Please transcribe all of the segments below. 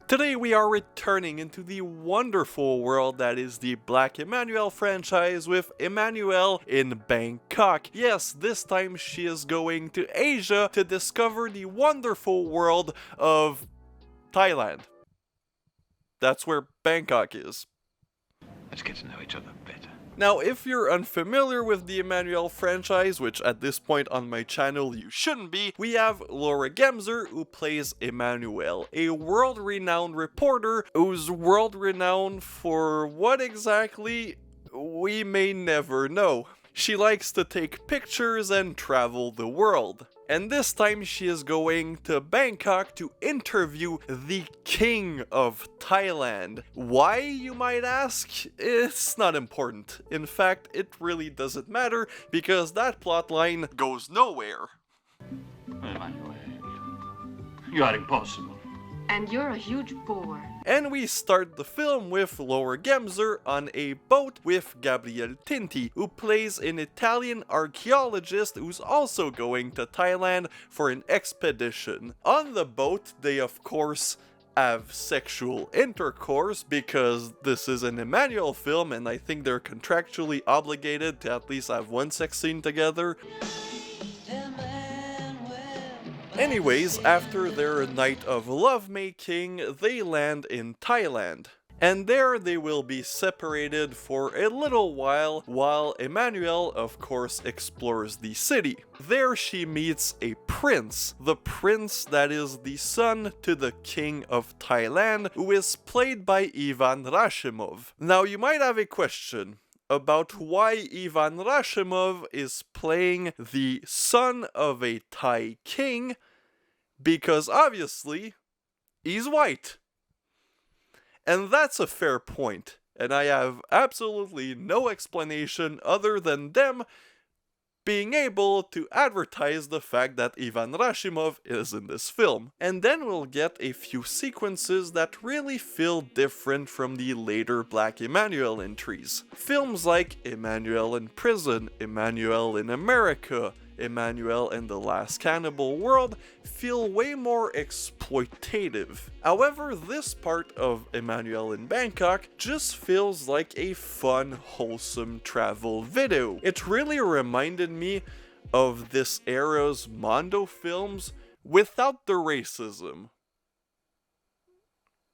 Today we are returning into the wonderful world that is the Black Emanuelle franchise with Emmanuelle in Bangkok. Yes, this time she is going to Asia to discover the wonderful world of Thailand. That's where Bangkok is. Let's get to know each other better. Now, if you're unfamiliar with the Emmanuelle franchise, which at this point on my channel you shouldn't be, we have Laura Gemser, who plays Emmanuelle, a world-renowned reporter who's world-renowned for what exactly, we may never know. She likes to take pictures and travel the world. And this time she is going to Bangkok to interview the King of Thailand. Why, you might ask? It's not important. In fact, it really doesn't matter because that plotline goes nowhere. Emmanuelle, you are impossible. And you're a huge bore. And we start the film with Laura Gemser on a boat with Gabriele Tinti, who plays an Italian archaeologist who's also going to Thailand for an expedition. On the boat, they of course have sexual intercourse because this is an Emmanuelle film and I think they're contractually obligated to at least have one sex scene together. Anyways, after their night of lovemaking, they land in Thailand. And there they will be separated for a little while Emmanuelle, of course, explores the city. There she meets a prince, the prince that is the son to the King of Thailand, who is played by Ivan Rashimov. Now you might have a question about why Ivan Rashimov is playing the son of a Thai king, because obviously he's white. And that's a fair point, and I have absolutely no explanation other than them being able to advertise the fact that Ivan Rashimov is in this film. And then we'll get a few sequences that really feel different from the later Black Emanuelle entries. Films like Emmanuelle in Prison, Emmanuelle in America, Emmanuelle and the Last Cannibal World feel way more exploitative. However, this part of Emmanuelle in Bangkok just feels like a fun, wholesome travel video. It really reminded me of this era's Mondo films without the racism,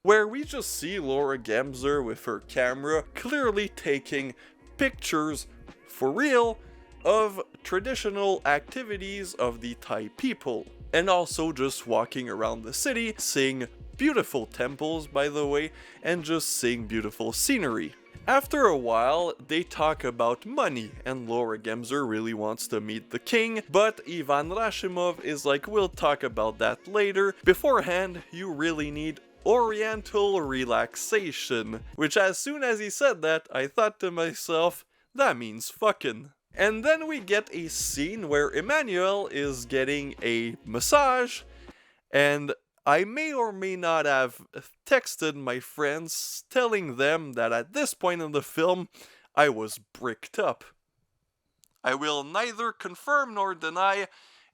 where we just see Laura Gemser with her camera clearly taking pictures for real of traditional activities of the Thai people, and also just walking around the city, seeing beautiful temples, by the way, and just seeing beautiful scenery. After a while, they talk about money, and Laura Gemser really wants to meet the king, but Ivan Rashimov is like, we'll talk about that later. Beforehand, you really need oriental relaxation, which as soon as he said that, I thought to myself, that means fucking. And then we get a scene where Emmanuelle is getting a massage, and I may or may not have texted my friends telling them that at this point in the film, I was bricked up. I will neither confirm nor deny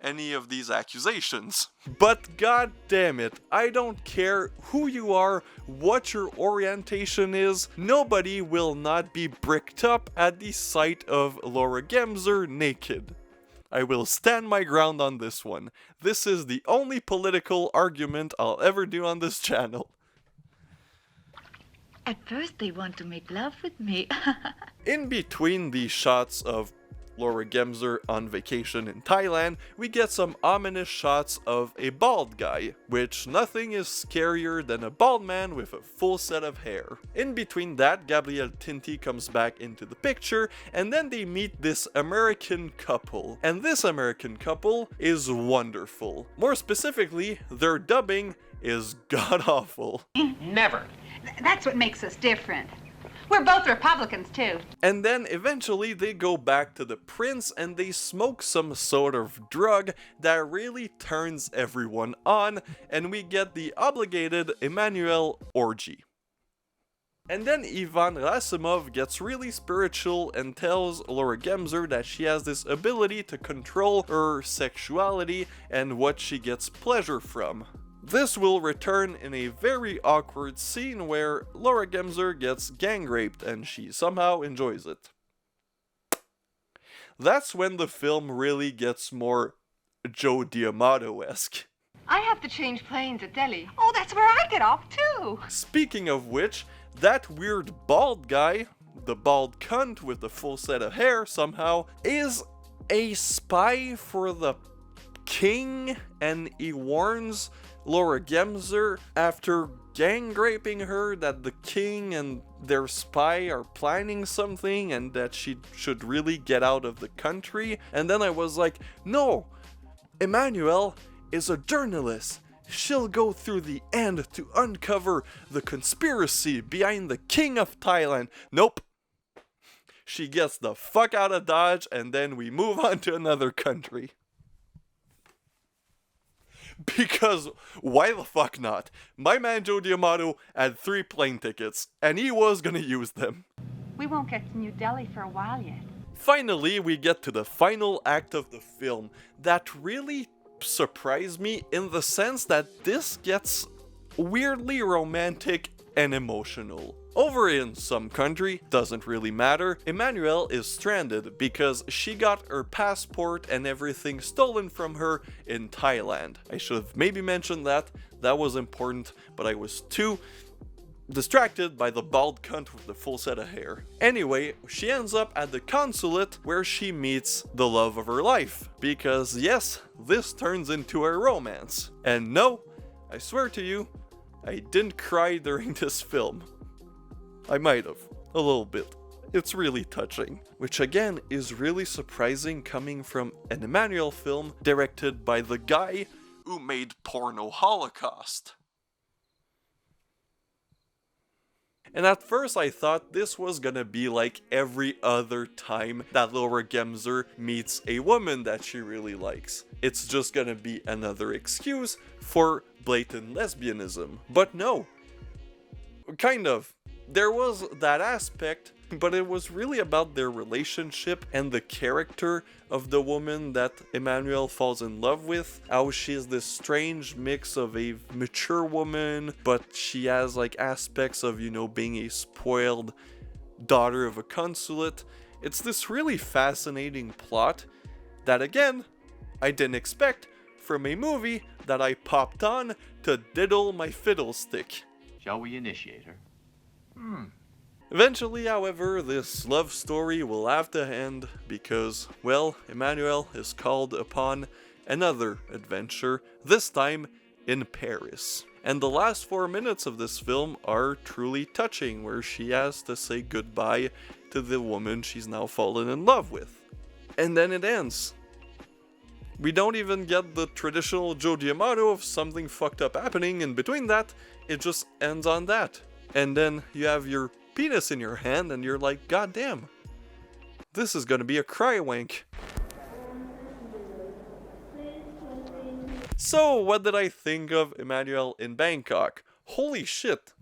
any of these accusations. But god damn it, I don't care who you are, what your orientation is, nobody will not be bricked up at the sight of Laura Gemser naked. I will stand my ground on this one. This is the only political argument I'll ever do on this channel. At first they want to make love with me. In between the shots of Laura Gemser on vacation in Thailand, we get some ominous shots of a bald guy, which nothing is scarier than a bald man with a full set of hair. In between that, Gabriele Tinti comes back into the picture, and then they meet this American couple. And this American couple is wonderful. More specifically, their dubbing is god-awful. Never. That's what makes us different. We're both Republicans, too. And then eventually they go back to the prince and they smoke some sort of drug that really turns everyone on, and we get the obligated Emmanuelle orgy. And then Ivan Rashimov gets really spiritual and tells Laura Gemser that she has this ability to control her sexuality and what she gets pleasure from. This will return in a very awkward scene where Laura Gemser gets gang raped and she somehow enjoys it. That's when the film really gets more Joe D'Amato-esque. I have to change planes at Delhi. Oh, that's where I get off too. Speaking of which, that weird bald guy, the bald cunt with the full set of hair somehow, is a spy for the king, and he warns Laura Gemser after gang raping her that the king and their spy are planning something and that she should really get out of the country. And then I was like, no, Emmanuelle is a journalist. She'll go through the end to uncover the conspiracy behind the king of Thailand. Nope. She gets the fuck out of Dodge and then we move on to another country. Because why the fuck not? My man Joe D'Amato had 3 plane tickets, and he was gonna use them. We won't get to New Delhi for a while yet. Finally, we get to the final act of the film that really surprised me in the sense that this gets weirdly romantic and emotional. Over in some country, doesn't really matter, Emmanuelle is stranded because she got her passport and everything stolen from her in Thailand. I should have maybe mentioned that was important, but I was too distracted by the bald cunt with the full set of hair. Anyway, she ends up at the consulate where she meets the love of her life. Because yes, this turns into a romance. And no, I swear to you, I didn't cry during this film. I might have, a little bit. It's really touching. Which again is really surprising coming from an Emmanuelle film directed by the guy who made Porno Holocaust. And at first I thought this was gonna be like every other time that Laura Gemser meets a woman that she really likes. It's just gonna be another excuse for blatant lesbianism. But no. Kind of. There was that aspect, but it was really about their relationship and the character of the woman that Emmanuelle falls in love with. How she's this strange mix of a mature woman, but she has like aspects of, you know, being a spoiled daughter of a consulate. It's this really fascinating plot that, again, I didn't expect from a movie that I popped on to diddle my fiddlestick. Shall we initiate her? Eventually, however, this love story will have to end because, well, Emmanuelle is called upon another adventure, this time in Paris. And the last 4 minutes of this film are truly touching, where she has to say goodbye to the woman she's now fallen in love with. And then it ends. We don't even get the traditional Joe D'Amato of something fucked up happening in between that, it just ends on that. And then you have your penis in your hand and you're like, God damn, this is gonna be a cry wank. So what did I think of Emmanuelle in Bangkok? Holy shit,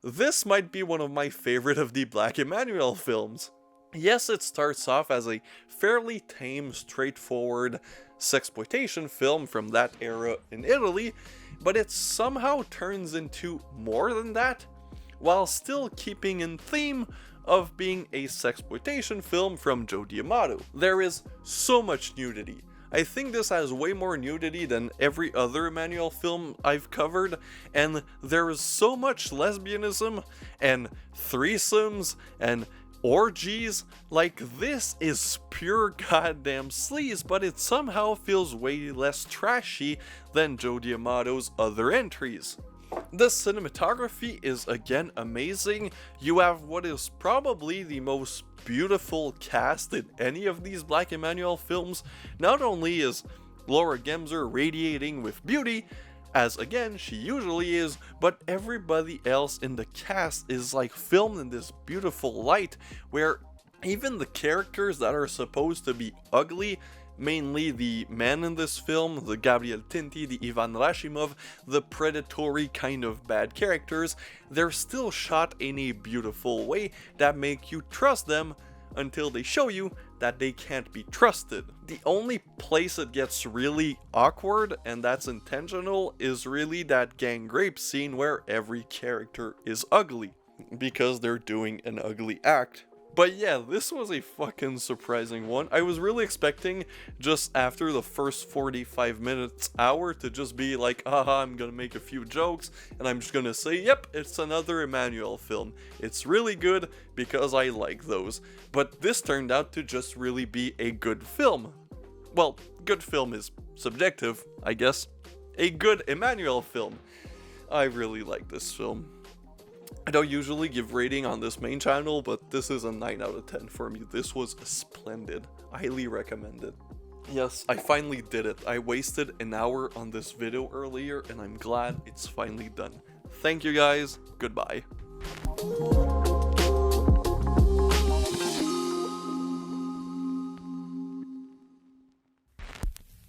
this might be one of my favorite of the Black Emanuelle films. Yes, it starts off as a fairly tame, straightforward sexploitation film from that era in Italy, but it somehow turns into more than that, while still keeping in theme of being a sexploitation film from Joe D'Amato. There is so much nudity. I think this has way more nudity than every other Emmanuelle film I've covered, and there is so much lesbianism and threesomes and orgies. Like, this is pure goddamn sleaze, but it somehow feels way less trashy than Joe D'Amato's other entries. The cinematography is again amazing. You have what is probably the most beautiful cast in any of these Black Emanuelle films. Not only is Laura Gemser radiating with beauty, as again she usually is, but everybody else in the cast is like filmed in this beautiful light where even the characters that are supposed to be ugly, mainly the men in this film, the Gabriel Tinti, the Ivan Rashimov, the predatory kind of bad characters, they're still shot in a beautiful way that make you trust them until they show you that they can't be trusted. The only place it gets really awkward, and that's intentional, is really that gang rape scene where every character is ugly, because they're doing an ugly act. But yeah, this was a fucking surprising one. I was really expecting just after the first 45 minutes, hour, to just be like, haha, I'm gonna make a few jokes, and I'm just gonna say, yep, it's another Emmanuelle film. It's really good because I like those. But this turned out to just really be a good film. Well, good film is subjective, I guess. A good Emmanuelle film. I really like this film. I don't usually give rating on this main channel, but this is a 9 out of 10 for me. This was splendid. Highly recommended. Yes, I finally did it. I wasted an hour on this video earlier, and I'm glad it's finally done. Thank you guys. Goodbye.